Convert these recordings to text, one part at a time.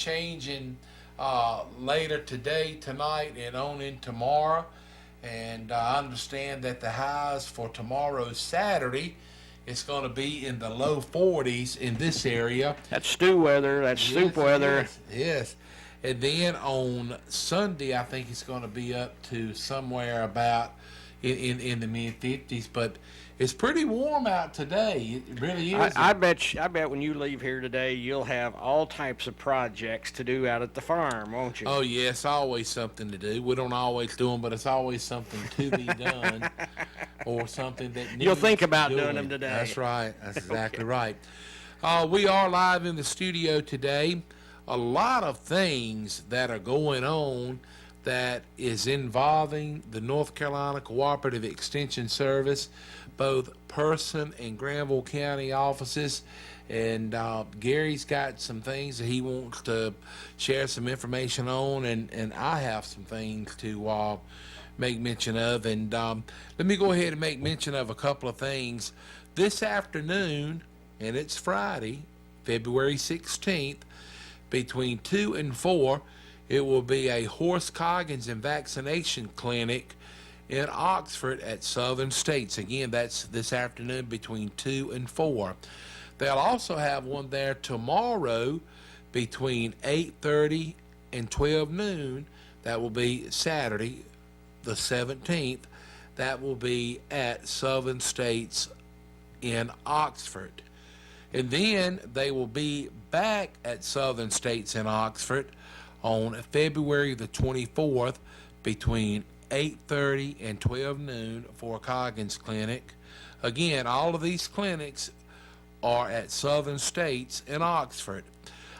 changing later today, tonight, and on in tomorrow. And I understand that the highs for tomorrow, Saturday, it's going to be in the low 40s in this area. That's stew weather. That's soup weather. Yes. And then on Sunday, I think it's going to be up to somewhere about in the mid 50s. But it's pretty warm out today. It really is. I bet when you leave here today, you'll have all types of projects to do out at the farm, won't you? Oh, yes, always something to do. We don't always do them, but it's always something to be done or something that needs You'll think about doing. doing them today. That's right. That's exactly right. We are live in the studio today. A lot of things that are going on that is involving the North Carolina Cooperative Extension Service, both Person and Granville County offices. And Gary's got some things that he wants to share some information on, and I have some things to make mention of. And let me go ahead and make mention of a couple of things. This afternoon, and it's Friday, February 16th, between 2 and 4, it will be a horse coggins and vaccination clinic in Oxford at Southern States. Again, that's this afternoon between 2 and 4. They'll also have one there tomorrow between 8:30 and 12 noon. That will be Saturday, the 17th. That will be at Southern States in Oxford. And then they will be back at Southern States in Oxford on February the 24th between 8:30 and 12 noon for a Coggins clinic. Again, all of these clinics are at Southern States in Oxford.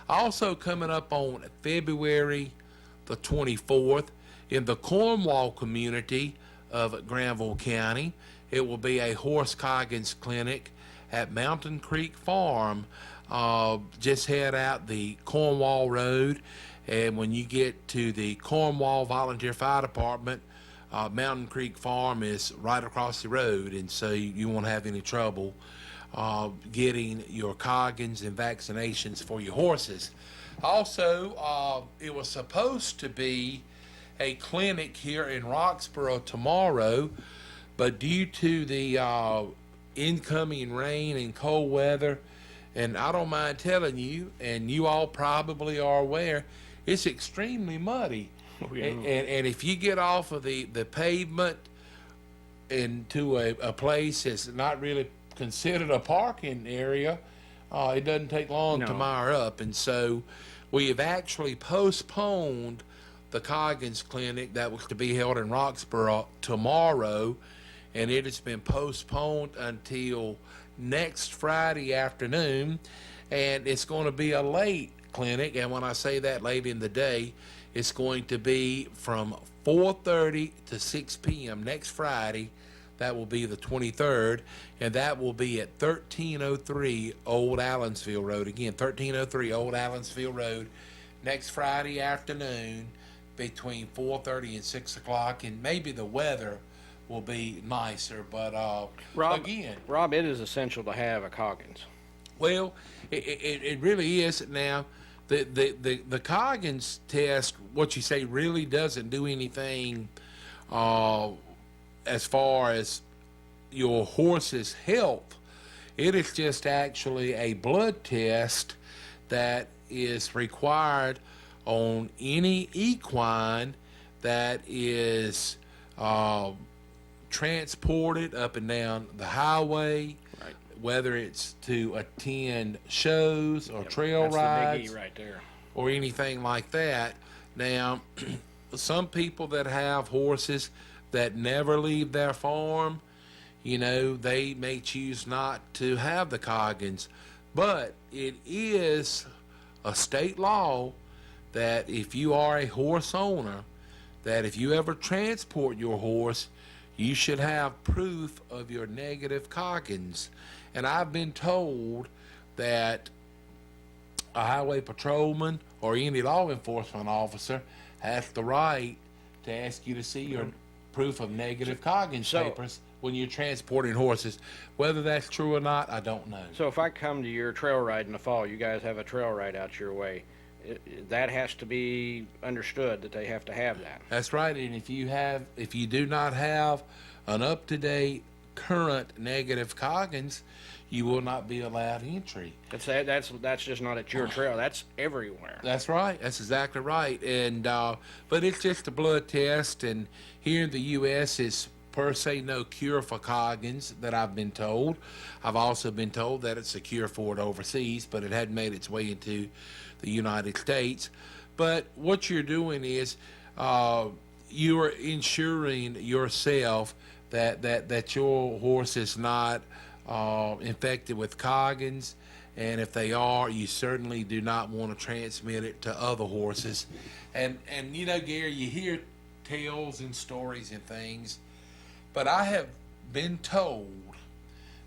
Also coming up on February the 24th in the Cornwall community of Granville County, it will be a horse Coggins clinic at Mountain Creek Farm. Just head out the Cornwall Road, and when you get to the Cornwall Volunteer Fire Department, Mountain Creek Farm is right across the road, and so you won't have any trouble getting your Coggins and vaccinations for your horses. Also, it was supposed to be a clinic here in Roxborough tomorrow, but due to the incoming rain and cold weather, and I don't mind telling you, and you all probably are aware, it's extremely muddy. Oh, yeah. And if you get off of the pavement into a place that's not really considered a parking area, it doesn't take long to mire up. And so we have actually postponed the Coggins clinic that was to be held in Roxborough tomorrow, and it has been postponed until next Friday afternoon, and it's going to be a late clinic. And when I say that, late in the day, it's going to be from 4:30 to 6 p.m. next Friday. That will be the 23rd, and that will be at 1303 Old Allensville Road. Again, 1303 Old Allensville Road, next Friday afternoon between 4:30 and 6 o'clock, and maybe the weather will be nicer, but Rob, it is essential to have a Coggins. Well, it really is. Now, the Coggins test, what you say, really doesn't do anything as far as your horse's health. It is just actually a blood test that is required on any equine that is transported up and down the highway, right, whether it's to attend shows or trail that's rides, the biggie right there, or anything like that. Now, some people that have horses that never leave their farm, they may choose not to have the Coggins, but it is a state law that if you are a horse owner, that if you ever transport your horse, you should have proof of your negative Coggins. And I've been told that a highway patrolman or any law enforcement officer has the right to ask you to see your proof of negative Coggins papers when you're transporting horses. Whether that's true or not, I don't know. So if I come to your trail ride in the fall, you guys have a trail ride out your way, that has to be understood, that they have to have that. That's right. And if you do not have an up-to-date current negative Coggins, you will not be allowed entry. That's just not at your trail. That's everywhere. That's right. That's exactly right. And but it's just a blood test, and here in the U.S., it's per se no cure for Coggins that I've been told. I've also been told that it's a cure for it overseas, but it hadn't made its way into the United States. But what you're doing is you are ensuring yourself that your horse is not infected with Coggins, and if they are, you certainly do not want to transmit it to other horses. And you know, Gary, you hear tales and stories and things, but I have been told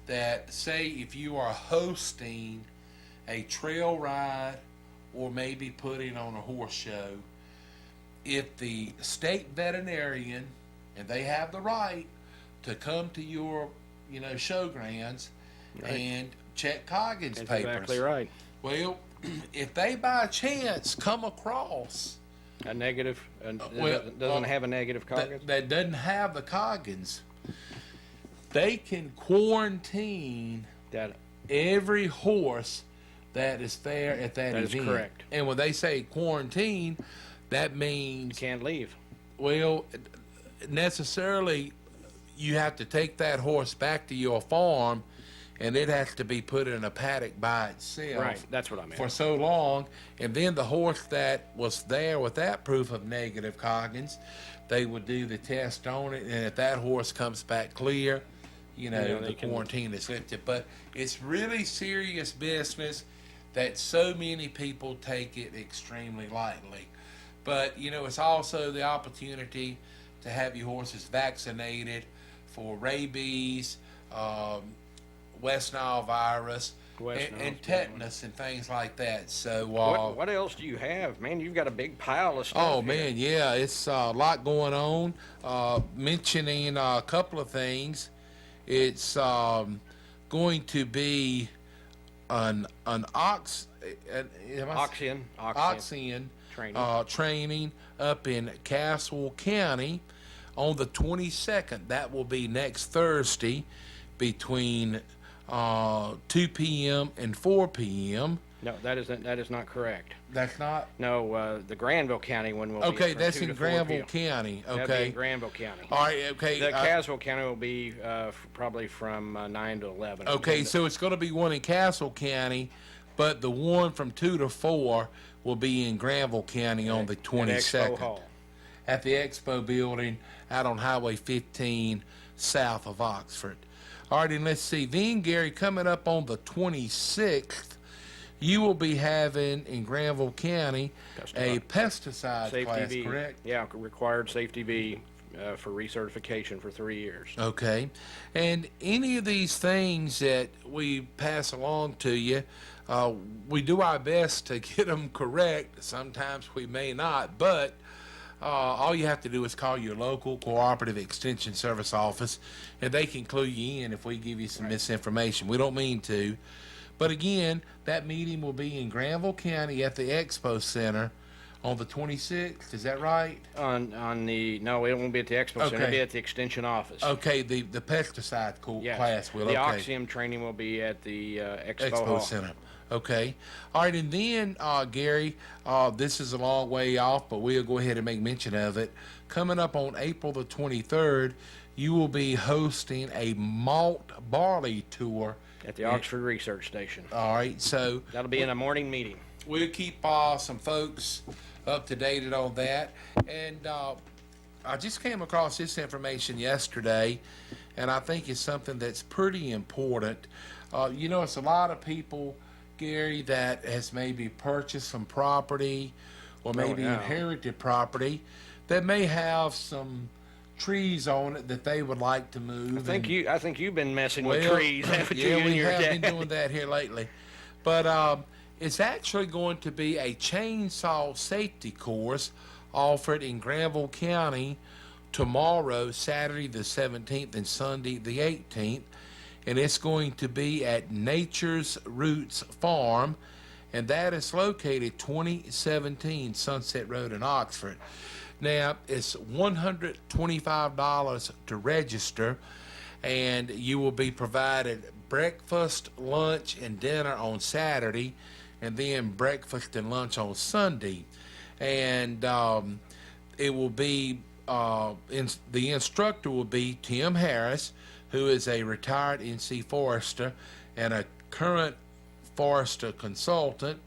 that, say, if you are hosting a trail ride or maybe putting on a horse show, if the state veterinarian, and they have the right to come to your, showgrounds and check Coggins That's papers. exactly right. Well, if they by chance come across A negative, well, doesn't have a negative Coggins? that doesn't have the Coggins, they can quarantine That every horse that is there at that That is event. correct. And when they say quarantine, that means, can't leave. well, necessarily you have to take that horse back to your farm, and it has to be put in a paddock by itself. Right, that's what I meant. For so long, and then the horse that was there with that proof of negative Coggins, they would do the test on it, and if that horse comes back clear, they the can- quarantine is lifted. But it's really serious business that so many people take it extremely lightly. But it's also the opportunity to have your horses vaccinated for rabies, West Nile virus, West and Nile's tetanus and things like that. So, What else do you have? Man, you've got a big pile of stuff. oh here. man, yeah, it's a lot going on. Mentioning a couple of things, it's going to be an Oxen training. training up in Castle County on the 22nd. That will be next Thursday between 2 p.m. and 4 p.m. No, that is not correct. That's not No, the Granville County one will be okay. from That's 2 in to 4 Granville p.m. County. That'll be Okay. in Granville County. All right. Okay. The Caswell County will be probably from 9 to 11. Okay, And so it's going to be one in Castle County, but the one from 2 to 4 will be in Granville County on the at 22nd Expo Hall. at the Expo building out on Highway 15 south of Oxford. All right, and let's see. Then, Gary, coming up on the 26th, you will be having in Granville County a pesticide Safety class, B. correct? Yeah, required safety B for recertification for 3 years. Okay. And any of these things that we pass along to you, we do our best to get them correct. Sometimes we may not, but all you have to do is call your local cooperative extension service office, and they can clue you in if we give you some misinformation. We don't mean to. But again, that meeting will be in Granville County at the Expo Center on the 26th. Is that right? No, it won't be at the Expo Center. It'll Okay. be at the Extension office. Okay, the pesticide Yes. class will. The Okay. Oxium training will be at the Expo Expo Hall. Center. Okay. All right, and then, Gary, this is a long way off, but we'll go ahead and make mention of it. Coming up on April the 23rd, you will be hosting a malt barley tour. At the Oxford Research Station. All right, so That'll be in a morning meeting. we'll keep some folks up to date on that. And I just came across this information yesterday, and I think it's something that's pretty important. It's a lot of people, Gary, that has maybe purchased some property or maybe yeah. inherited property that may have some trees on it that they would like to move. I think you've been messing with trees, haven't you? Yeah, and we your have dad? been doing that here lately. But it's actually going to be a chainsaw safety course offered in Granville County tomorrow, Saturday the 17th, and Sunday the 18th. And it's going to be at Nature's Roots Farm. and that is located 2017 Sunset Road in Oxford. Now, it's $125 to register, and you will be provided breakfast, lunch, and dinner on Saturday, and then breakfast and lunch on Sunday. And it will be, the instructor will be Tim Harris, who is a retired NC forester and a current forester consultant.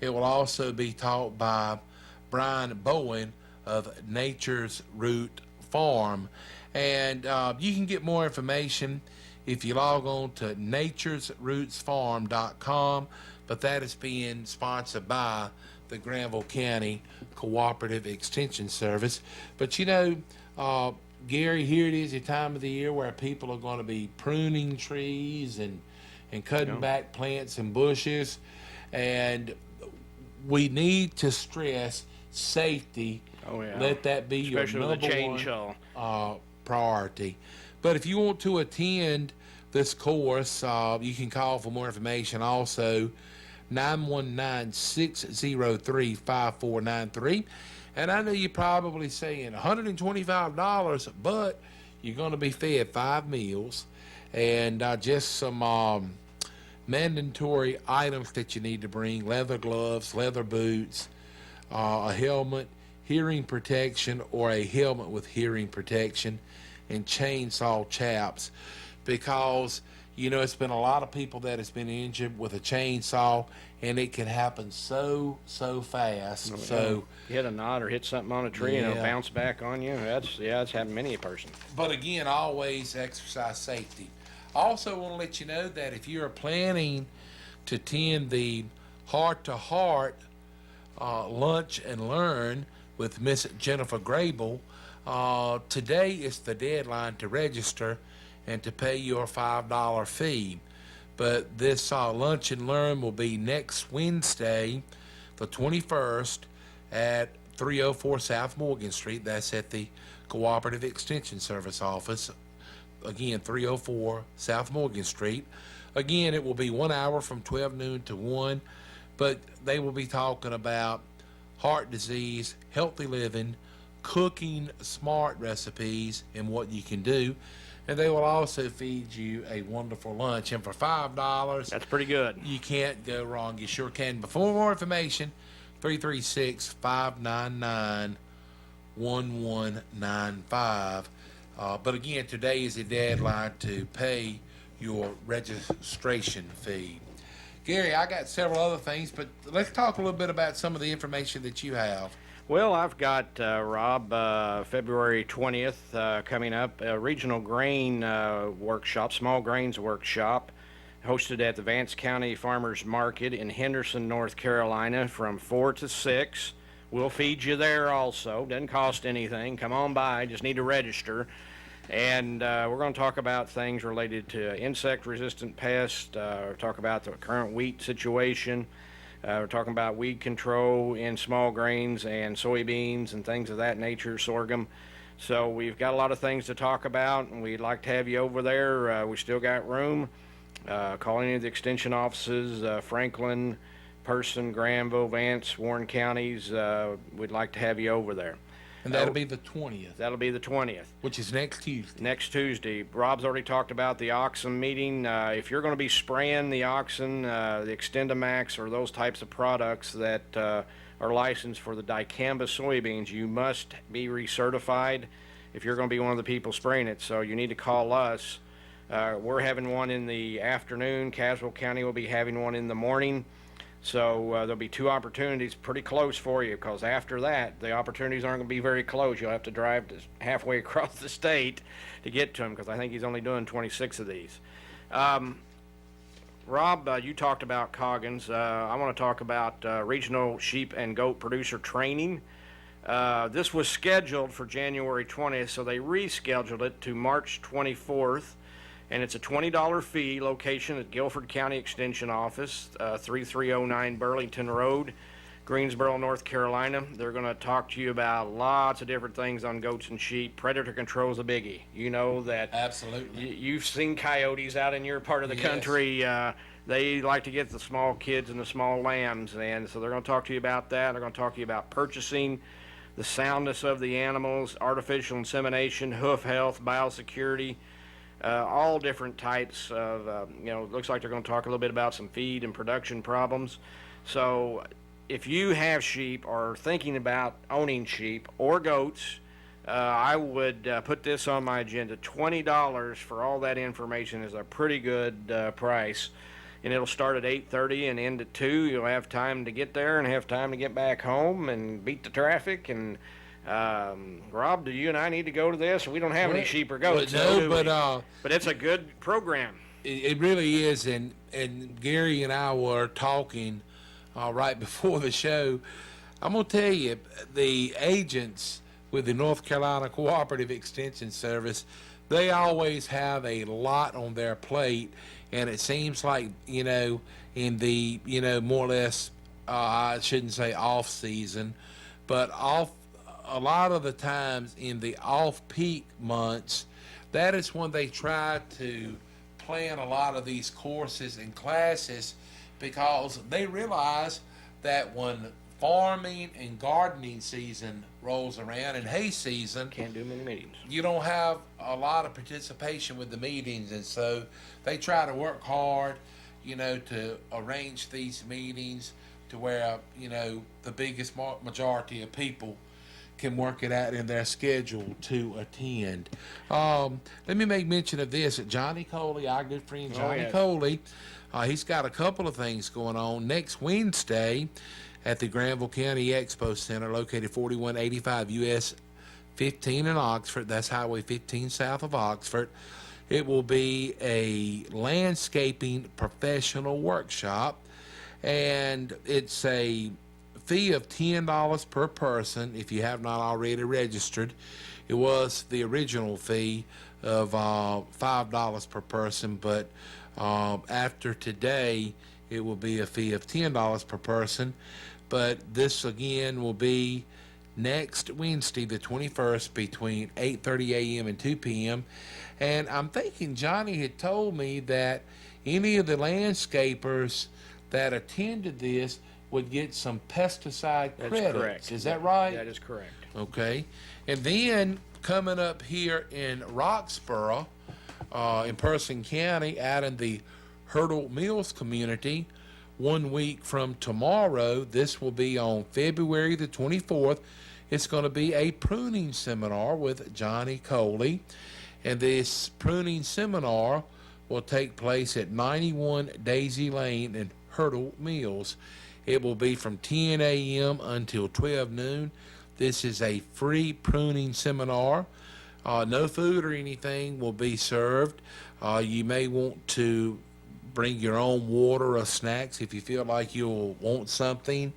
It will also be taught by Brian Bowen of Nature's Root Farm. And you can get more information if you log on to naturesrootsfarm.com, but that is being sponsored by the Granville County Cooperative Extension Service. But you know, Gary, here it is, the time of the year where people are going to be pruning trees and cutting back plants and bushes, and we need to stress safety. Oh, yeah. Let that be Especially your with the number chainsaw. one priority. But if you want to attend this course, you can call for more information. Also, 919-603-5493. And I know you're probably saying $125, but you're going to be fed 5 meals and just some mandatory items that you need to bring: leather gloves, leather boots, a helmet, hearing protection or a helmet with hearing protection, and chainsaw chaps. Because, you know, it's been a lot of people that has been injured with a chainsaw, and it can happen so fast. So You hit a knot or hit something on a tree and it'll Yeah. bounce back on you. That's happened to many a person. But again, always exercise safety. Also want to let you know that if you're planning to attend the Heart to Heart Lunch and Learn with Miss Jennifer Grable, today is the deadline to register and to pay your $5 fee. But this lunch and learn will be next Wednesday, the 21st, at 304 South Morgan Street. That's at the Cooperative Extension Service office. Again, 304 South Morgan Street. Again, it will be 1 hour from 12 noon to 1, but they will be talking about heart disease, healthy living, cooking smart recipes, and what you can do. And they will also feed you a wonderful lunch. And for $5, That's pretty good. you can't go wrong. You sure can. But for more information, 336-599-1195. But again, today is the deadline to pay your registration fee. Gary, I got several other things, but let's talk a little bit about some of the information that you have. Well, I've got, Rob, February 20th coming up, a regional grain workshop, small grains workshop, hosted at the Vance County Farmers Market in Henderson, North Carolina, from 4 to 6. We'll feed you there also. Doesn't cost anything. Come on by. Just need to register. And we're going to talk about things related to insect-resistant pests, talk about the current wheat situation. We're talking about weed control in small grains and soybeans and things of that nature, sorghum. So we've got a lot of things to talk about, and we'd like to have you over there. We still got room. Call any of the extension offices, Franklin, Person, Granville, Vance, Warren counties. We'd like to have you over there. And that'll be the 20th, That'll be the 20th. which is next Tuesday. Next Tuesday. Rob's already talked about the Oxen meeting. If you're going to be spraying the Oxen, the Extendamax, or those types of products that are licensed for the dicamba soybeans, you must be recertified if you're going to be one of the people spraying it. So you need to call us. We're having one in the afternoon. Caswell County will be having one in the morning. So there'll be 2 opportunities pretty close for you, because after that, the opportunities aren't going to be very close. You'll have to drive halfway across the state to get to them, because I think he's only doing 26 of these. Rob, you talked about Coggins. I want to talk about regional sheep and goat producer training. This was scheduled for January 20th, so they rescheduled it to March 24th. And it's a $20 fee. Location at Guilford County Extension Office, 3309 Burlington Road, Greensboro, North Carolina. They're going to talk to you about lots of different things on goats and sheep. Predator control is a biggie. You know that. Absolutely. You've seen coyotes out in your part of the Yes. country. they like to get the small kids and the small lambs, and so they're going to talk to you about that. They're going to talk to you about purchasing, the soundness of the animals, artificial insemination, hoof health, biosecurity, all different types of, it looks like they're going to talk a little bit about some feed and production problems. So if you have sheep or are thinking about owning sheep or goats, I would put this on my agenda. $20 for all that information is a pretty good price. And it'll start at 8:30 and end at 2. You'll have time to get there and have time to get back home and beat the traffic. And Rob, do you and I need to go to this? We don't have any sheep or goats. No, but it's a good program. It really is. And Gary and I were talking right before the show. I'm going to tell you, the agents with the North Carolina Cooperative Extension Service, they always have a lot on their plate. And it seems like, in the, more or less, I shouldn't say off season, but a lot of the times in the off-peak months, that is when they try to plan a lot of these courses and classes, because they realize that when farming and gardening season rolls around and hay season, Can't do many meetings. you don't have a lot of participation with the meetings, and so they try to work hard, to arrange these meetings to where, the biggest majority of people can work it out in their schedule to attend. Let me make mention of this. Johnny Coley, our good friend Johnny Coley, he's got a couple of things going on. Next Wednesday at the Granville County Expo Center, located 4185 US 15 in Oxford. That's Highway 15 south of Oxford. It will be a landscaping professional workshop, and it's a fee of $10 per person if you have not already registered. It was the original fee of $5 per person, but after today it will be a fee of $10 per person. But this again will be next Wednesday, the 21st, between 8:30 a.m. and 2 p.m. And I'm thinking Johnny had told me that any of the landscapers that attended this would get some pesticide credits. That's correct. Is that right? That is correct. Okay. And then coming up here in Roxborough, in Person County, out in the Hurdle Mills community, 1 week from tomorrow, this will be on February the 24th. It's going to be a pruning seminar with Johnny Coley. And this pruning seminar will take place at 91 Daisy Lane in Hurdle Mills. It will be from 10 a.m. until 12 noon. This is a free pruning seminar. No food or anything will be served. You may want to bring your own water or snacks if you feel like you'll want something.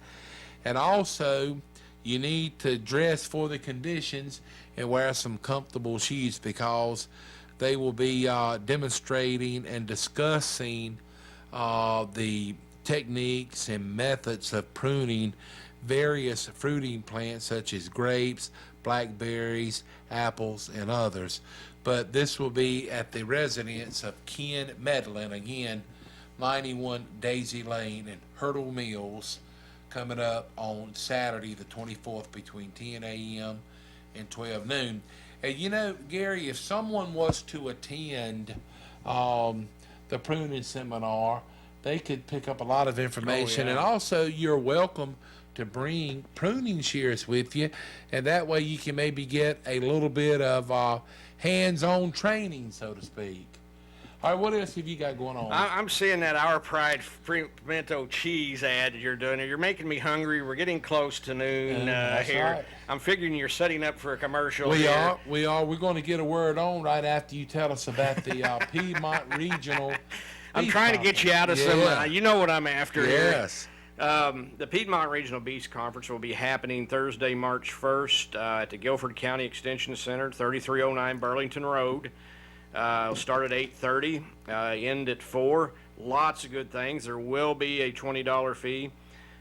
And also, you need to dress for the conditions and wear some comfortable shoes, because they will be demonstrating and discussing the techniques and methods of pruning various fruiting plants such as grapes, blackberries, apples, and others. But this will be at the residence of Ken Medlin, again, 91 Daisy Lane in Hurdle Mills, coming up on Saturday the 24th between 10 a.m. and 12 noon. And Gary, if someone was to attend the pruning seminar, they could pick up a lot of information. And also, you're welcome to bring pruning shears with you, and that way you can maybe get a little bit of hands-on training, so to speak. All right, what else have you got going on? I'm seeing that Our Pride pimento cheese ad that you're doing. You're making me hungry. We're getting close to noon here. Right. I'm figuring you're setting up for a commercial. We are. We're going to get a word on right after you tell us about the Piedmont Regional. I'm trying to get you out of some. You know what I'm after here. Yes. The Piedmont Regional Beast Conference will be happening Thursday, March 1st at the Guilford County Extension Center, 3309 Burlington Road. It'll start at 8:30, end at 4. Lots of good things. There will be a $20 fee.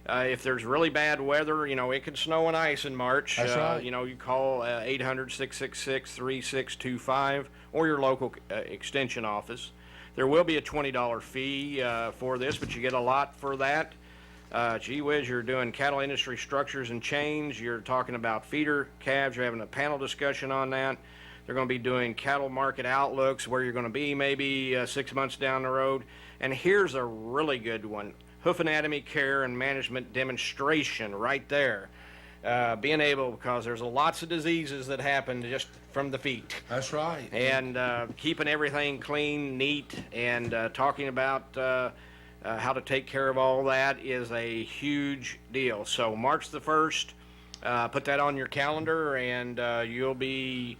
If there's really bad weather, it could snow and ice in March. That's right. You call 800-666-3625 or your local extension office. There will be a $20 fee for this, but you get a lot for that. Gee whiz, you're doing cattle industry structures and chains. You're talking about feeder calves. You're having a panel discussion on that. They're going to be doing cattle market outlooks, where you're going to be maybe 6 months down the road. And here's a really good one: hoof anatomy care and management demonstration right there. Being able, because there's lots of diseases that happen just from the feet. That's right. And keeping everything clean, neat, and talking about how to take care of all that is a huge deal. So March the 1st, put that on your calendar, and you'll be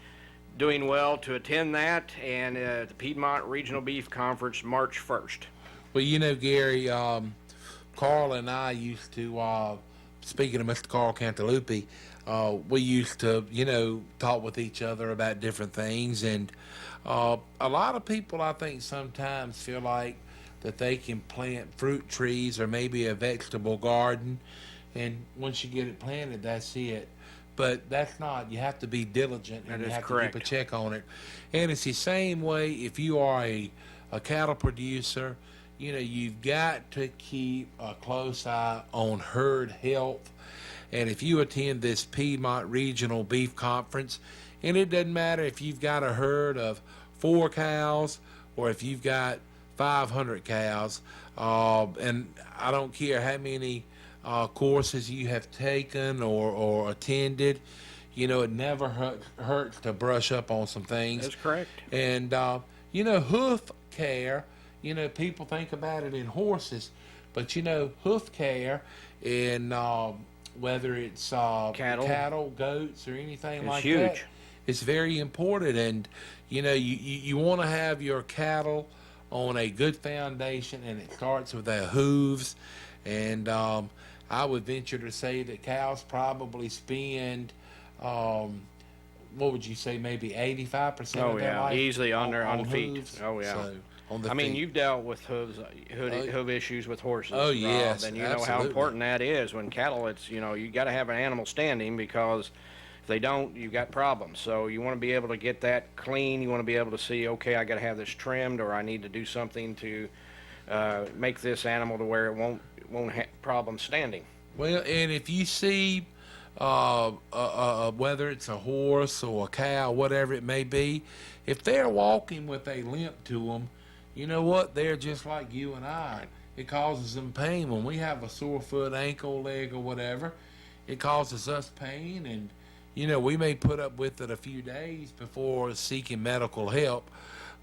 doing well to attend that, and the Piedmont Regional Beef Conference, March 1st. Well, you know, Gary, Carl and I used to, speaking of Mr. Carl Cantalupi, we used to, you know, talk with each other about different things. And a lot of people, I think, sometimes feel like that they can plant fruit trees or maybe a vegetable garden, and once you get it planted, that's it. But that's not. You have to be diligent, and That you is have correct. to keep a check on it. And it's the same way if you are a cattle producer. You know, you've got to keep a close eye on herd health. And if you attend this Piedmont Regional Beef Conference, and it doesn't matter if you've got a herd of 4 cows or if you've got 500 cows, and I don't care how many courses you have taken or attended, you know, it never hurts to brush up on some things. That's correct. And, you know, hoof care, you know, people think about it in horses, but, you know, hoof care in whether it's cattle, goats, or anything It's like huge. that, it's very important. And, you know, you want to have your cattle on a good foundation, and it starts with their hooves. And I would venture to say that cows probably spend, what would you say, maybe 85% Oh of their yeah, life easily on feet. hooves? Oh yeah. So, on the I mean, feet. you've dealt with hoof issues with horses. Oh, Rob, yes, and you know how absolutely. important that is. When cattle, it's, you know, you got to have an animal standing, because if they don't, you've got problems. So you want to be able to get that clean. You want to be able to see, okay, I got to have this trimmed, or I need to do something to make this animal to where it won't have problems standing. Well, and if you see whether it's a horse or a cow, whatever it may be, if they're walking with a limp to them, you know what? They're just like you and I. It causes them pain. When we have a sore foot, ankle, leg, or whatever, it causes us pain, and you know, we may put up with it a few days before seeking medical help.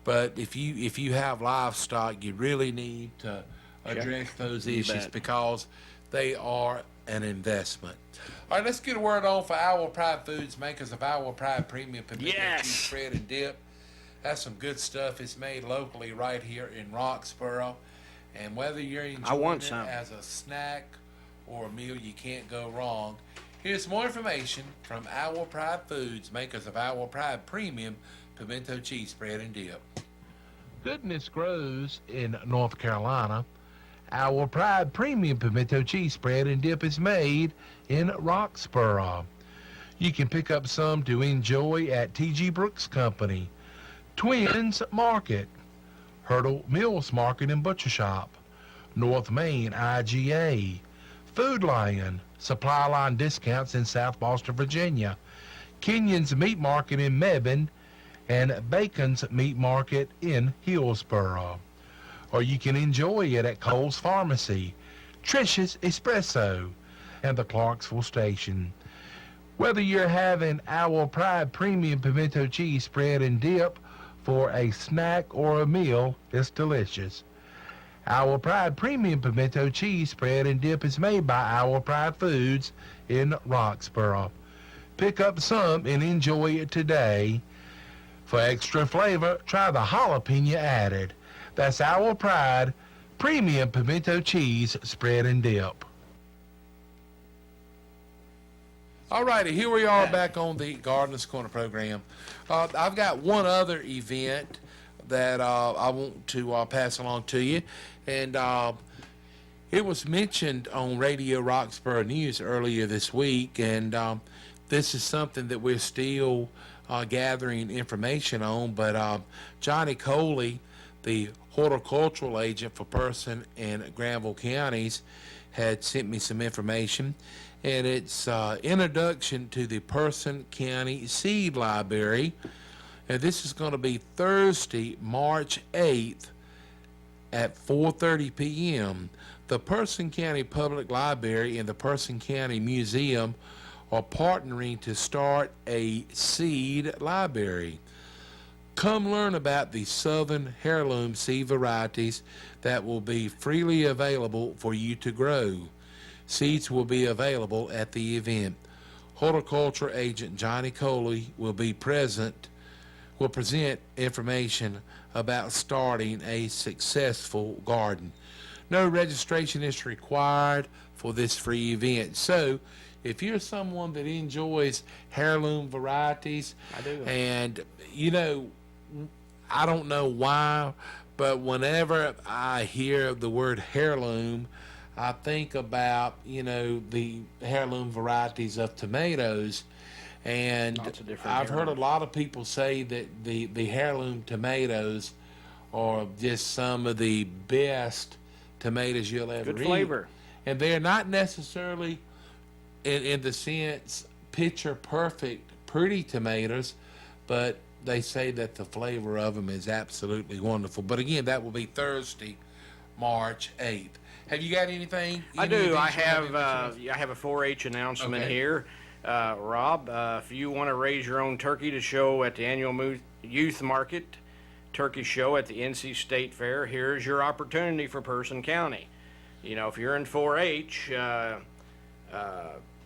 But if you have livestock, you really need to address those issues, bet. because they are an investment. All right, let's get a word on for Our Pride Foods, makers of Our Pride Premium Pimento Yes. Cheese Spread and Dip. That's some good stuff. It's made locally right here in Roxboro. And whether you're enjoying want it some. as a snack or a meal, you can't go wrong. Here's more information from Our Pride Foods, makers of Our Pride Premium Pimento Cheese Spread and Dip. Goodness grows in North Carolina. Our Pride Premium Pimento Cheese Spread and Dip is made in Roxboro. You can pick up some to enjoy at T.G. Brooks Company, Twins Market, Hurdle Mills Market and Butcher Shop, North Main IGA, Food Lion, Supply Line Discounts in South Boston, Virginia, Kenyon's Meat Market in Mebane, and Bacon's Meat Market in Hillsboro. Or you can enjoy it at Cole's Pharmacy, Trish's Espresso, and the Clarksville Station. Whether you're having Our Pride Premium Pimento Cheese Spread and Dip for a snack or a meal, it's delicious. Our Pride Premium Pimento Cheese Spread and Dip is made by Our Pride Foods in Roxboro. Pick up some and enjoy it today. For extra flavor, try the jalapeno added. That's Our Pride Premium Pimento Cheese Spread and Dip. All righty, here we are back on the Gardener's Corner program. I've got one other event that I want to pass along to you. And it was mentioned on Radio Roxboro News earlier this week. And this is something that we're still gathering information on. But Johnny Coley, the horticultural agent for Person and Granville counties, had sent me some information, and it's introduction to the Person County Seed Library. And this is going to be Thursday, March 8th at 4:30 p.m. The Person County Public Library and the Person County Museum are partnering to start a seed library. Come learn about the Southern heirloom seed varieties that will be freely available for you to grow. Seeds will be available at the event. Horticulture agent Johnny Coley will present information about starting a successful garden. No registration is required for this free event. So, if you're someone that enjoys heirloom varieties, I do. and I don't know why, but whenever I hear the word heirloom, I think about, the heirloom varieties of tomatoes. And Lots of different I've heard a heirlooms. lot of people say that the heirloom tomatoes are just some of the best tomatoes you'll ever Good eat. flavor. And they're not necessarily, in the sense, picture perfect, pretty tomatoes, but they say that the flavor of them is absolutely wonderful. But again, that will be Thursday, March 8th. Have you got anything? I Any do. additional I have information? I have a 4-H announcement Okay. here, Rob. If you want to raise your own turkey to show at the annual youth market turkey show at the NC State Fair, here's your opportunity for Person County. If you're in 4-H,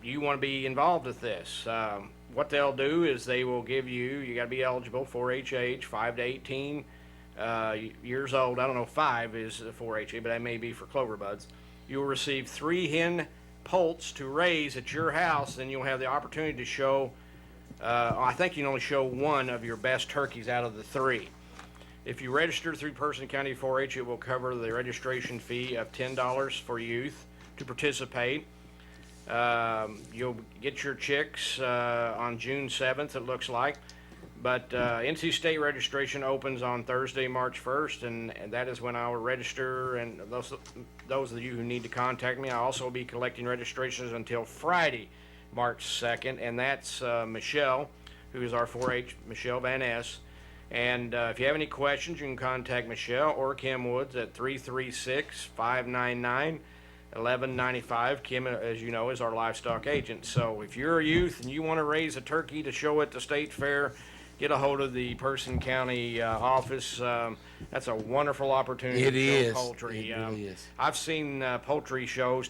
you want to be involved with this. What they'll do is they will give you got to be eligible, 4-H age, 5 to 18 years old. I don't know if 5 is 4-H, but that may be for clover buds. You'll receive 3 hen poults to raise at your house, then you'll have the opportunity to show, I think you can only show 1 of your best turkeys out of the 3. If you register through Person County 4-H, it will cover the registration fee of $10 for youth to participate. You'll get your chicks on June 7th, it looks like. But NC State registration opens on Thursday, March 1st, and that is when I will register. And those of you who need to contact me, I'll also be collecting registrations until Friday, March 2nd, and that's Michelle, who is our 4-H, Michelle Van Ness. And if you have any questions, you can contact Michelle or Kim Woods at 336-599-1195. Kim, as you know, is our livestock agent. So if you're a youth and you want to raise a turkey to show at the state fair, get a hold of the Person County office. That's a wonderful opportunity It to is. show poultry. It really is. I've seen poultry shows,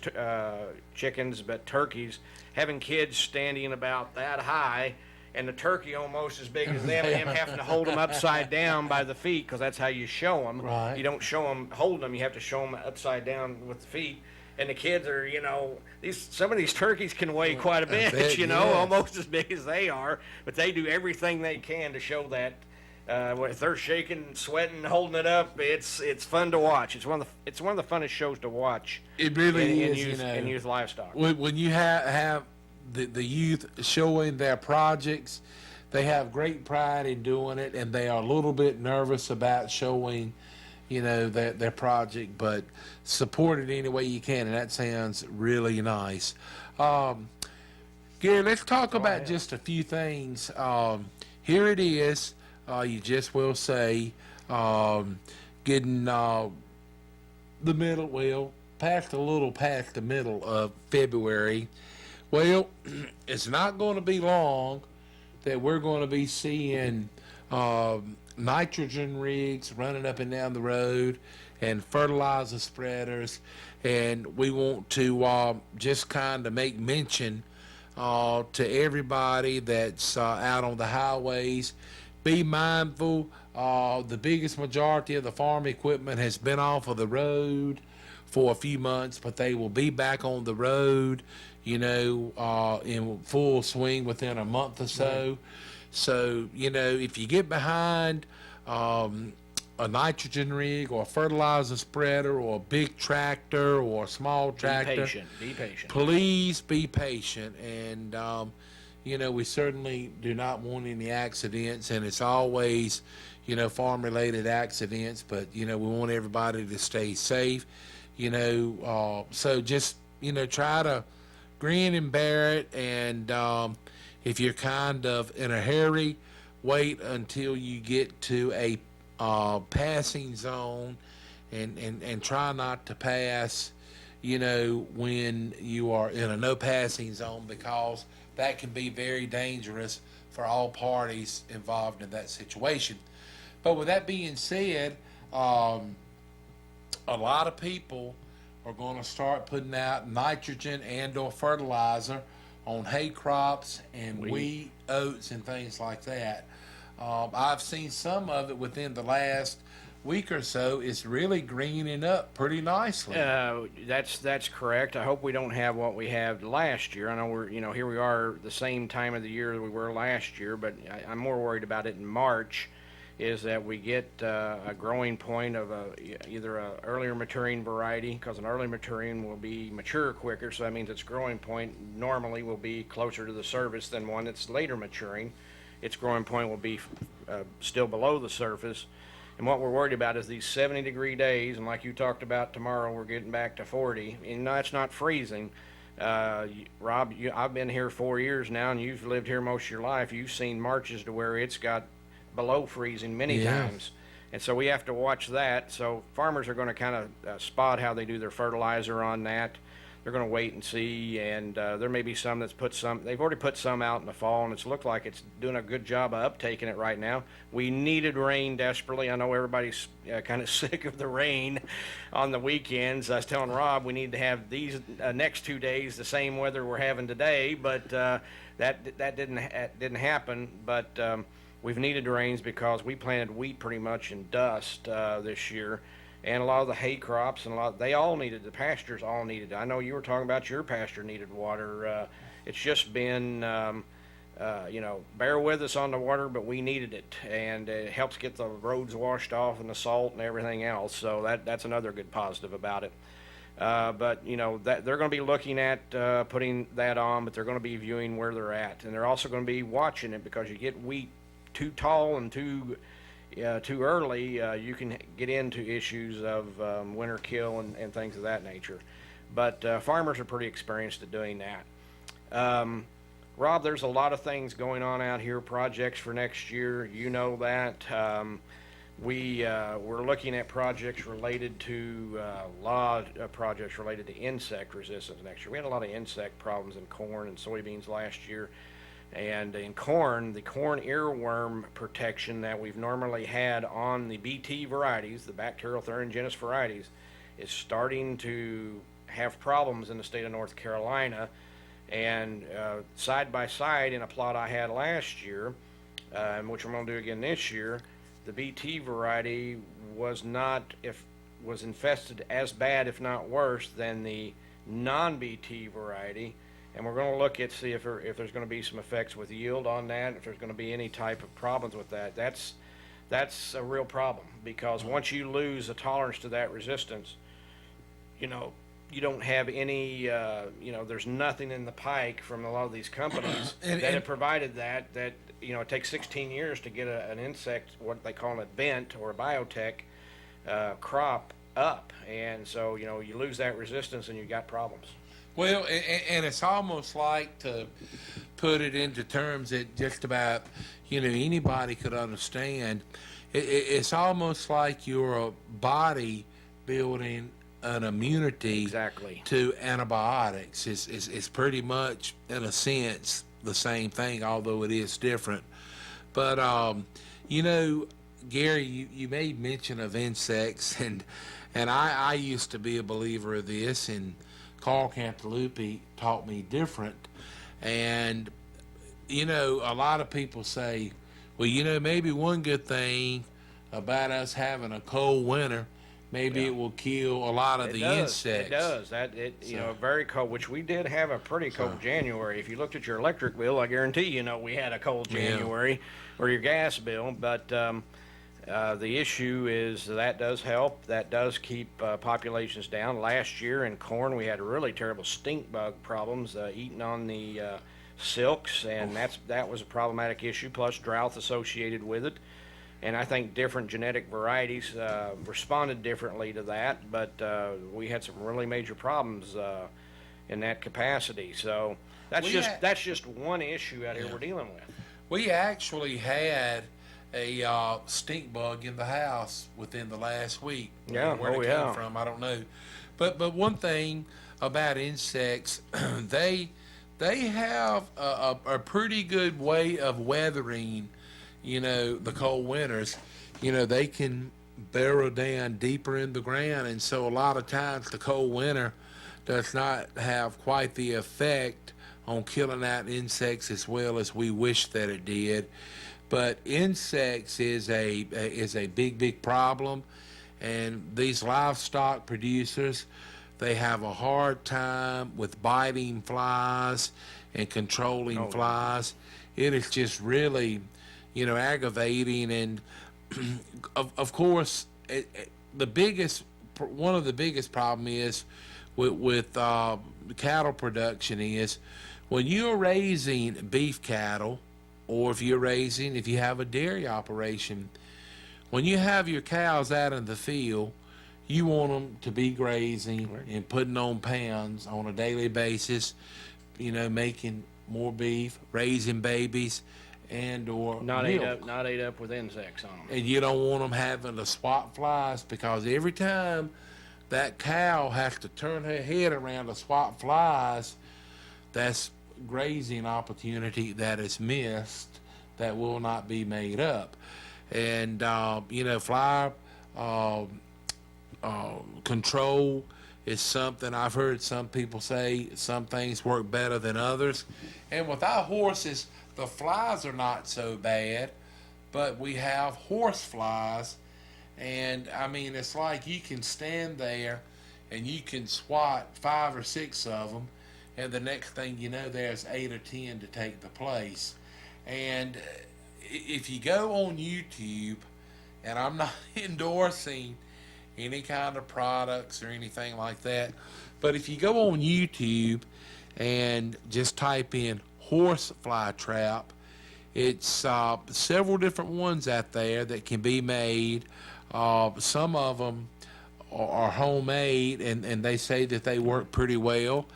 chickens, but turkeys, having kids standing about that high, and the turkey almost as big as them, and him having to hold them upside down by the feet, because that's how you show them. Right. You don't show them holding them; you have to show them upside down with the feet. And the kids are, some of these turkeys can weigh quite a bit, bet, yes. almost as big as they are. But they do everything they can to show that. If they're shaking, sweating, holding it up, it's fun to watch. It's one of the funnest shows to watch. It really in is, youth, in youth livestock. When you have the youth showing their projects, they have great pride in doing it, and they are a little bit nervous about showing, their project, but support it any way you can, and that sounds really nice. Gary, let's talk about just a few things. Here it is. You just will say, getting the middle, past the middle of February. Well, it's not going to be long that we're going to be seeing nitrogen rigs running up and down the road and fertilizer spreaders, and we want to just kind of make mention to everybody that's out on the highways. Be mindful. The biggest majority of the farm equipment has been off of the road for a few months, but they will be back on the road, in full swing within a month or so. Right. So, if you get behind a nitrogen rig or a fertilizer spreader or a big tractor or a small tractor, Be patient. please be patient. And, we certainly do not want any accidents, and it's always, farm-related accidents, but, we want everybody to stay safe, so just, try to grin and bear it, and if you're kind of in a hurry, wait until you get to a passing zone, and try not to pass, when you are in a no passing zone, because that can be very dangerous for all parties involved in that situation. But with that being said, a lot of people are going to start putting out nitrogen and or fertilizer on hay crops and wheat, oats, and things like that. I've seen some of it within the last week or so. It's really greening up pretty nicely. That's correct. I hope we don't have what we had last year. I know we're, here we are the same time of the year that we were last year, but I'm more worried about it in March, is that we get a growing point of either a earlier maturing variety, because an early maturing will be mature quicker, so that means its growing point normally will be closer to the surface than one that's later maturing. Its growing point will be still below the surface. And what we're worried about is these 70-degree days, and like you talked about, tomorrow we're getting back to 40. And no, it's not freezing. Rob, I've been here 4 years now, and you've lived here most of your life. You've seen Marches to where it's got below freezing many times. And so we have to watch that. So farmers are going to kind of spot how they do their fertilizer on that. They're going to wait and see, and there may be some that's they've already put some out in the fall, and it's looked like it's doing a good job of uptaking it right now. We needed rain desperately. I know everybody's kind of sick of the rain on the weekends. I was telling Rob we need to have these next 2 days the same weather we're having today, but that didn't happen. But we've needed rains because we planted wheat pretty much in dust this year. And a lot of the hay crops and the pastures all needed. I know you were talking about your pasture needed water. It's just been, bear with us on the water, but we needed it. And it helps get the roads washed off and the salt and everything else. So that's another good positive about it. But, that they're going to be looking at putting that on, but they're going to be viewing where they're at. And they're also going to be watching it, because you get wheat too tall and too early, you can get into issues of winter kill and things of that nature. But farmers are pretty experienced at doing that. Rob, there's a lot of things going on out here, projects for next year. You know that. We're looking at projects related to a lot of projects related to insect resistance next year. We had a lot of insect problems in corn and soybeans last year. And in corn, the corn earworm protection that we've normally had on the BT varieties, the bacterial thuringiensis varieties, is starting to have problems in the state of North Carolina. And side by side, in a plot I had last year, which I'm going to do again this year, the BT variety was infested as bad, if not worse, than the non-BT variety. And we're going to look at see if there's going to be some effects with yield on that, if there's going to be any type of problems with that. That's a real problem, because once you lose a tolerance to that resistance, you don't have any, there's nothing in the pike from a lot of these companies that have provided that it takes 16 years to get an insect, what they call a bent or a biotech crop up. And so, you lose that resistance and you got problems. Well, and it's almost like, to put it into terms that just about, anybody could understand, it's almost like your body building an immunity Exactly. to antibiotics. It's pretty much, in a sense, the same thing, although it is different. But, Gary, you made mention of insects, and I used to be a believer of this, and Carl Cantalupi taught me different. And, a lot of people say, well, maybe one good thing about us having a cold winter, maybe it will kill a lot of insects. It does. Very cold, which we did have a pretty cold January. If you looked at your electric bill, I guarantee we had a cold January, or your gas bill. But the issue is that does help. That does keep populations down. Last year in corn, we had really terrible stink bug problems eating on the silks, and that was a problematic issue, plus drought associated with it. And I think different genetic varieties responded differently to that, but we had some really major problems in that capacity. So that's just one issue out here we're dealing with. We actually had a stink bug in the house within the last week. Yeah, Where it came from, I don't know. But one thing about insects, they have a pretty good way of weathering, the cold winters. They can burrow down deeper in the ground, and so a lot of times the cold winter does not have quite the effect on killing out insects as well as we wish that it did. But insects is a big problem, and these livestock producers, they have a hard time with biting flies and controlling flies. It is just really, aggravating, and of course, one of the biggest problem is with cattle production is when you're raising beef cattle, or if you have a dairy operation, when you have your cows out in the field, you want them to be grazing and putting on pounds on a daily basis, making more beef, raising babies, and or Not milk. ate up with insects on them. And you don't want them having to swat flies, because every time that cow has to turn her head around to swat flies, that's grazing opportunity that is missed, that will not be made up. And fly control is something I've heard some people say some things work better than others. And with our horses, the flies are not so bad, but we have horse flies, and I mean, it's like you can stand there and you can swat 5 or 6 of them, and the next thing you know, there's 8 or 10 to take the place. And if you go on YouTube, and I'm not endorsing any kind of products or anything like that, but if you go on YouTube and just type in horse fly trap, it's several different ones out there that can be made. Some of them are homemade, and they say that they work pretty well.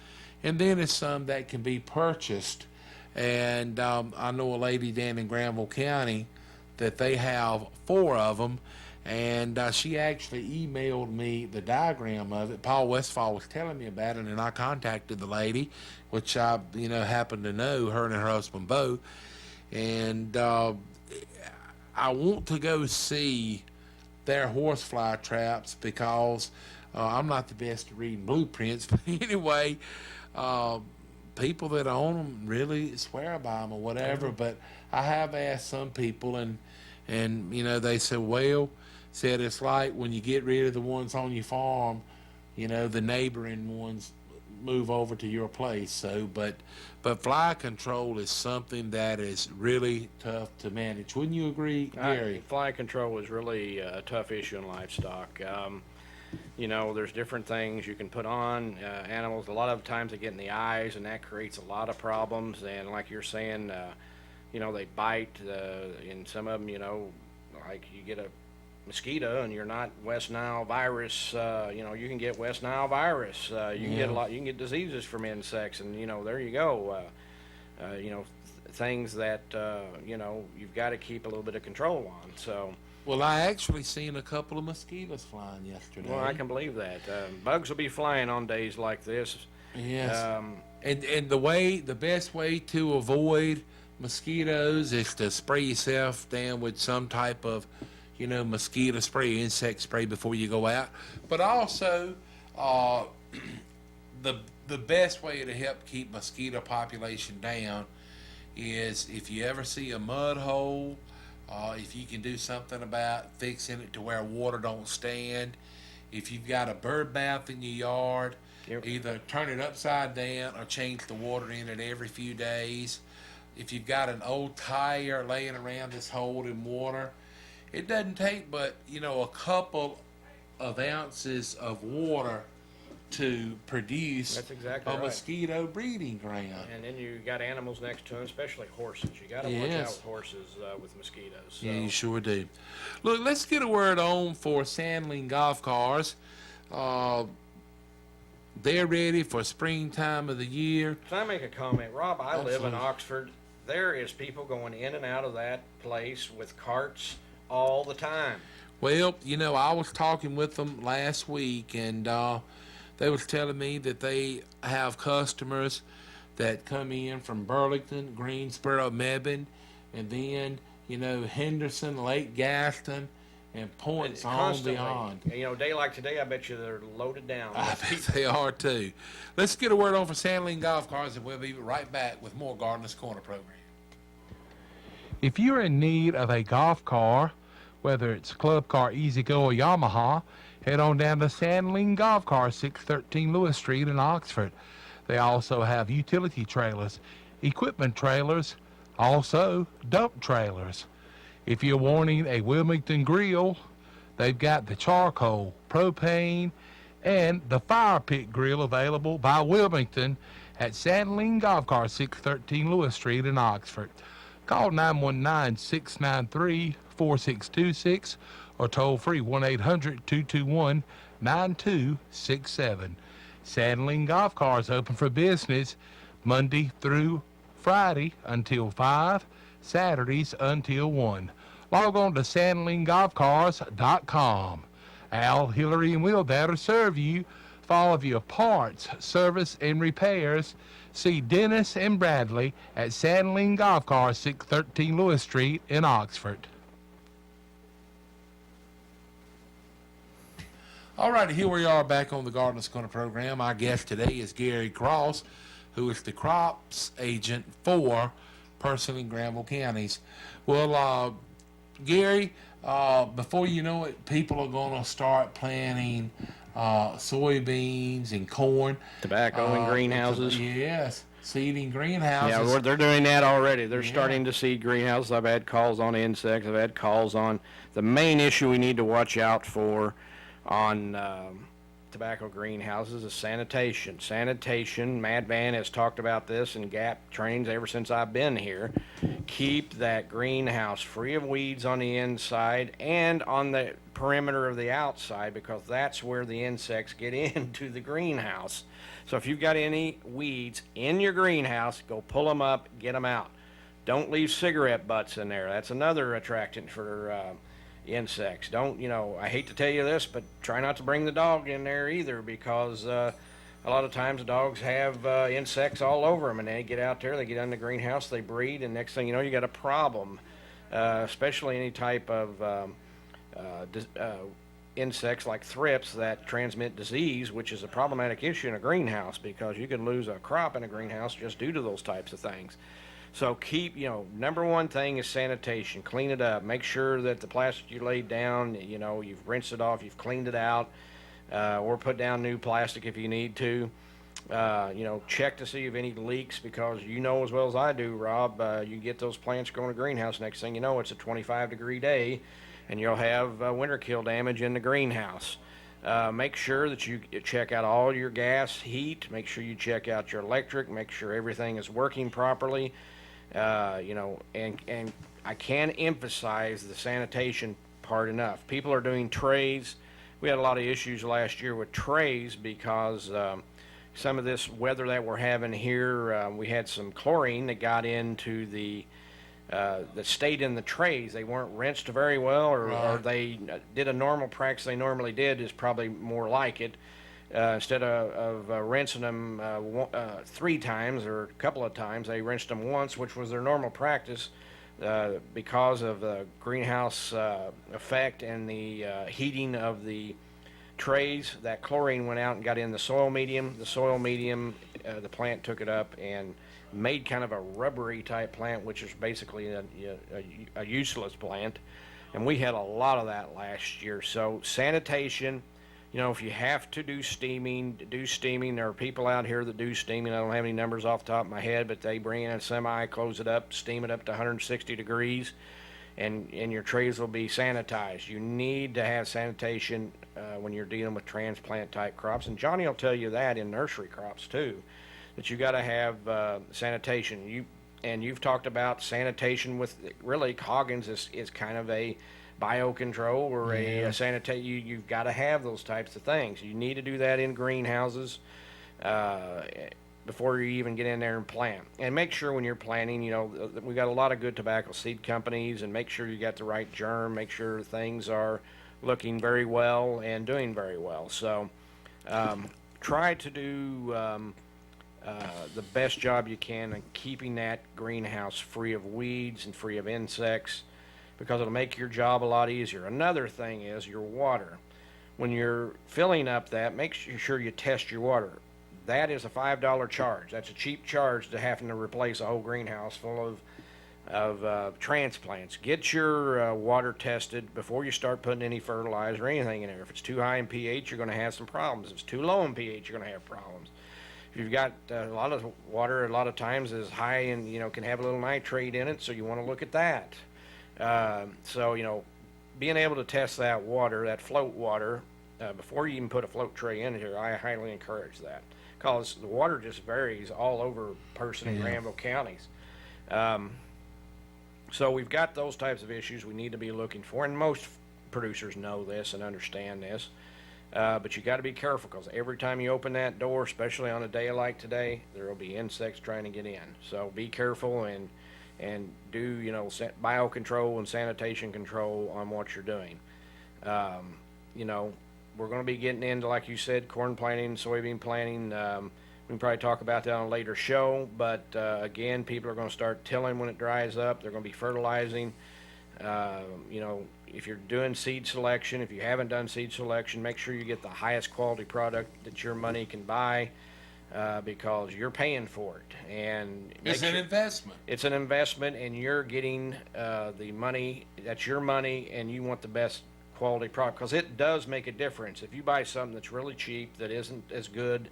And then there's some that can be purchased. And I know a lady down in Granville County that they have 4 of them. And she actually emailed me the diagram of it. Paul Westfall was telling me about it, and I contacted the lady, which I, happen to know, her and her husband both. And I want to go see their horsefly traps, because I'm not the best at reading blueprints. But anyway, people that own them really swear by them or whatever. But I have asked some people, and they said, well, it's like when you get rid of the ones on your farm, the neighboring ones move over to your place. So, but fly control is something that is really tough to manage. Wouldn't you agree, Gary? Fly control is really a tough issue in livestock. There's different things you can put on animals. A lot of times they get in the eyes, and that creates a lot of problems. And like you're saying, they bite, and some of them, like you get a mosquito and you're not West Nile virus, you can get West Nile virus. You can get diseases from insects, and there you go. Things that you've got to keep a little bit of control on. So. Well, I actually seen a couple of mosquitoes flying yesterday. Well, I can believe that. Bugs will be flying on days like this. Yes. And the best way to avoid mosquitoes is to spray yourself down with some type of, mosquito spray, insect spray before you go out. But also, the best way to help keep mosquito population down is if you ever see a mud hole, if you can do something about fixing it to where water don't stand. If you've got a bird bath in your yard, either turn it upside down or change the water in it every few days. If you've got an old tire laying around that's holding water, it doesn't take but, a couple of ounces of water to produce That's exactly a right. mosquito breeding ground. And then you got animals next to them, especially horses. You got to watch out Yes. with horses with mosquitoes. So. Yeah, you sure do. Look, let's get a word on for Sandling Golf Cars. Uh, they're ready for springtime of the year. Can I make a comment? Rob, I live in Absolutely. Oxford. There is people going in and out of that place with carts all the time. Well, I was talking with them last week, and they was telling me that they have customers that come in from Burlington, Greensboro, Mebane, and then, Henderson, Lake Gaston, and points on Constantly. beyond. A day like today, I bet you they're loaded down. I bet they are too. Let's get a word on for Sandling Golf Cars, and we'll be right back with more Gardener's Corner program. If you're in need of a golf car, whether it's Club Car, Easy Go, or Yamaha, head on down to Sandling Golf Car, 613 Lewis Street in Oxford. They also have utility trailers, equipment trailers, also dump trailers. If you're wanting a Wilmington grill, they've got the charcoal, propane, and the fire pit grill available by Wilmington at Sandling Golf Car, 613 Lewis Street in Oxford. Call 919-693-4626 or toll free 1-800-221-9267. Sandling Golf Cars open for business Monday through Friday until 5, Saturdays until 1. Log on to sandlinggolfcars.com. Al, Hillary, and Will there to serve you for all of your parts, service, and repairs. See Dennis and Bradley at Sandling Golf Car, 613 Lewis Street in Oxford. All right, here we are back on the Gardener's Corner program. Our guest today is Gary Cross, who is the crops agent for Purcell and Granville counties. Well, Gary, before you know it, people are going to start planting soybeans and corn. Tobacco in greenhouses. Yes, seeding greenhouses. Yeah, they're doing that already. They're starting to seed greenhouses. I've had calls on insects. I've had calls on the main issue we need to watch out for on tobacco greenhouses is sanitation. Sanitation, Mad Van has talked about this in GAP trainings ever since I've been here. Keep that greenhouse free of weeds on the inside and on the perimeter of the outside, because that's where the insects get into the greenhouse. So if you've got any weeds in your greenhouse, go pull them up, get them out. Don't leave cigarette butts in there. That's another attractant for insects. Don't, I hate to tell you this, but try not to bring the dog in there either, because a lot of times the dogs have insects all over them, and they get out there, they get in the greenhouse, they breed, and next thing you know, you got a problem, especially any type of insects like thrips that transmit disease, which is a problematic issue in a greenhouse, because you can lose a crop in a greenhouse just due to those types of things. So keep, number one thing is sanitation. Clean it up. Make sure that the plastic you laid down, you've rinsed it off, you've cleaned it out, or put down new plastic if you need to. Check to see if any leaks, because as well as I do, Rob, you get those plants growing in a greenhouse, next thing you know, it's a 25-degree day, and you'll have winter kill damage in the greenhouse. Make sure that you check out all your gas, heat. Make sure you check out your electric. Make sure everything is working properly. And I can't emphasize the sanitation part enough. People are doing trays. We had a lot of issues last year with trays because some of this weather that we're having here, we had some chlorine that got into that stayed in the trays. They weren't rinsed very well, or they did a normal practice they normally did, is probably more like it. Instead of rinsing them 3 times or a couple of times, they rinsed them once, which was their normal practice. Because of the greenhouse effect and the heating of the trays, that chlorine went out and got in the soil medium. The soil medium, the plant took it up and made kind of a rubbery type plant, which is basically a useless plant. And we had a lot of that last year. So sanitation, if you have to do steaming, do steaming. There are people out here that do steaming. I don't have any numbers off the top of my head, but they bring in a semi, close it up, steam it up to 160 degrees. and your trays will be sanitized. You need to have sanitation when you're dealing with transplant type crops, and Johnny will tell you that in nursery crops too, that you got to have sanitation. You've talked about sanitation with, really, Hoggins is kind of a biocontrol or a sanitate. You've got to have those types of things. You need to do that in greenhouses before you even get in there and plant. And make sure when you're planting, we got a lot of good tobacco seed companies, and make sure you got the right germ. Make sure things are looking very well and doing very well. So try to do the best job you can in keeping that greenhouse free of weeds and free of insects, because it'll make your job a lot easier. Another thing is your water. When you're filling up that, make sure you test your water. That is a $5 charge. That's a cheap charge to having to replace a whole greenhouse full of transplants. Get your water tested before you start putting any fertilizer or anything in there. If it's too high in pH, you're going to have some problems. If it's too low in pH, you're going to have problems. If you've got a lot of water, a lot of times is high and can have a little nitrate in it, so you want to look at that. So being able to test that water, that float water, before you even put a float tray in here, I highly encourage that, because the water just varies all over Person and Granville counties. So we've got those types of issues we need to be looking for, and most producers know this and understand this. But you got to be careful, because every time you open that door, especially on a day like today, there will be insects trying to get in. So be careful and do biocontrol and sanitation control on what you're doing. We're going to be getting into, like you said, corn planting, soybean planting. We can probably talk about that on a later show, but again, people are going to start tilling when it dries up. They're going to be fertilizing. If you're doing seed selection, if you haven't done seed selection, make sure you get the highest quality product that your money can buy, because you're paying for it. And It's an investment. It's an investment, and you're getting the money. That's your money, and you want the best quality product, because it does make a difference. If you buy something that's really cheap, that isn't as good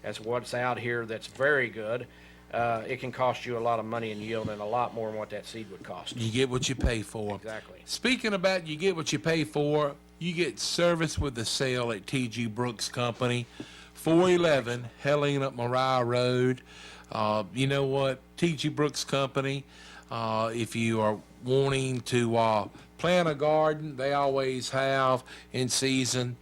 as what's out here that's very good, it can cost you a lot of money in yield, and a lot more than what that seed would cost. You get what you pay for. Exactly. Speaking about you get what you pay for, you get service with the sale at T.G. Brooks Company, 411 Helena Mariah Road. You know what? T.G. Brooks Company, if you are wanting to plant a garden, they always have in season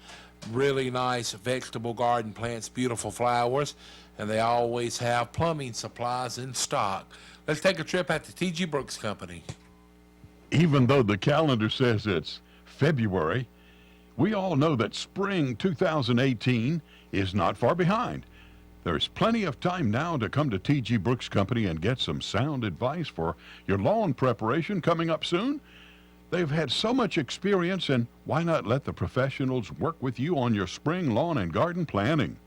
really nice vegetable garden plants, beautiful flowers, and they always have plumbing supplies in stock. Let's take a trip at the T.G. Brooks Company. Even though the calendar says it's February, we all know that spring 2018 is not far behind. There's plenty of time now to come to T.G. Brooks Company and get some sound advice for your lawn preparation coming up soon. They've had so much experience, and why not let the professionals work with you on your spring lawn and garden planning?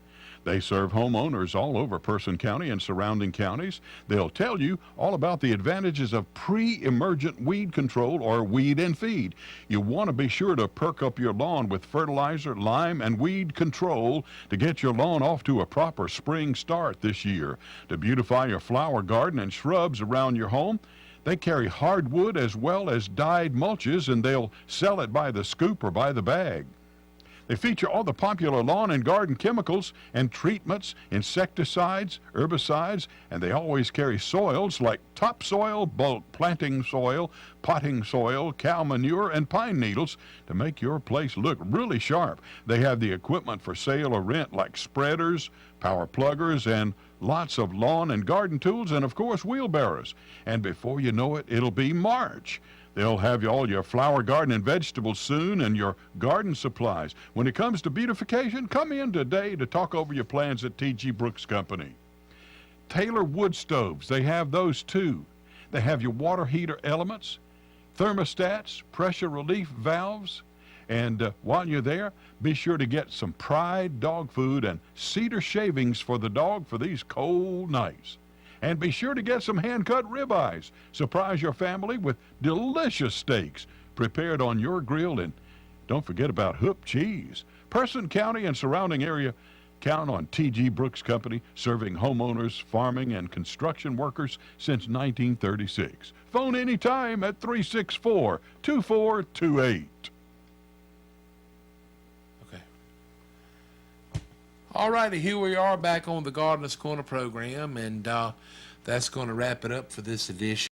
They serve homeowners all over Person County and surrounding counties. They'll tell you all about the advantages of pre-emergent weed control, or weed and feed. You want to be sure to perk up your lawn with fertilizer, lime, and weed control to get your lawn off to a proper spring start this year. To beautify your flower garden and shrubs around your home, they carry hardwood as well as dyed mulches, and they'll sell it by the scoop or by the bag. They feature all the popular lawn and garden chemicals and treatments, insecticides, herbicides, and they always carry soils like topsoil, bulk planting soil, potting soil, cow manure, and pine needles to make your place look really sharp. They have the equipment for sale or rent, like spreaders, power pluggers, and lots of lawn and garden tools, and of course wheelbarrows. And before you know it, it'll be March. They'll have all your flower garden and vegetables soon, and your garden supplies. When it comes to beautification, come in today to talk over your plans at T.G. Brooks Company. Taylor wood stoves, they have those too. They have your water heater elements, thermostats, pressure relief valves, and while you're there, be sure to get some Pride dog food and cedar shavings for the dog for these cold nights. And be sure to get some hand-cut ribeyes. Surprise your family with delicious steaks prepared on your grill. And don't forget about Hoop cheese. Person County and surrounding area Count on T.G. Brooks Company, serving homeowners, farming, and construction workers since 1936. Phone anytime at 364-2428. Okay. All righty, here we are back on the Gardener's Corner program, and that's going to wrap it up for this edition.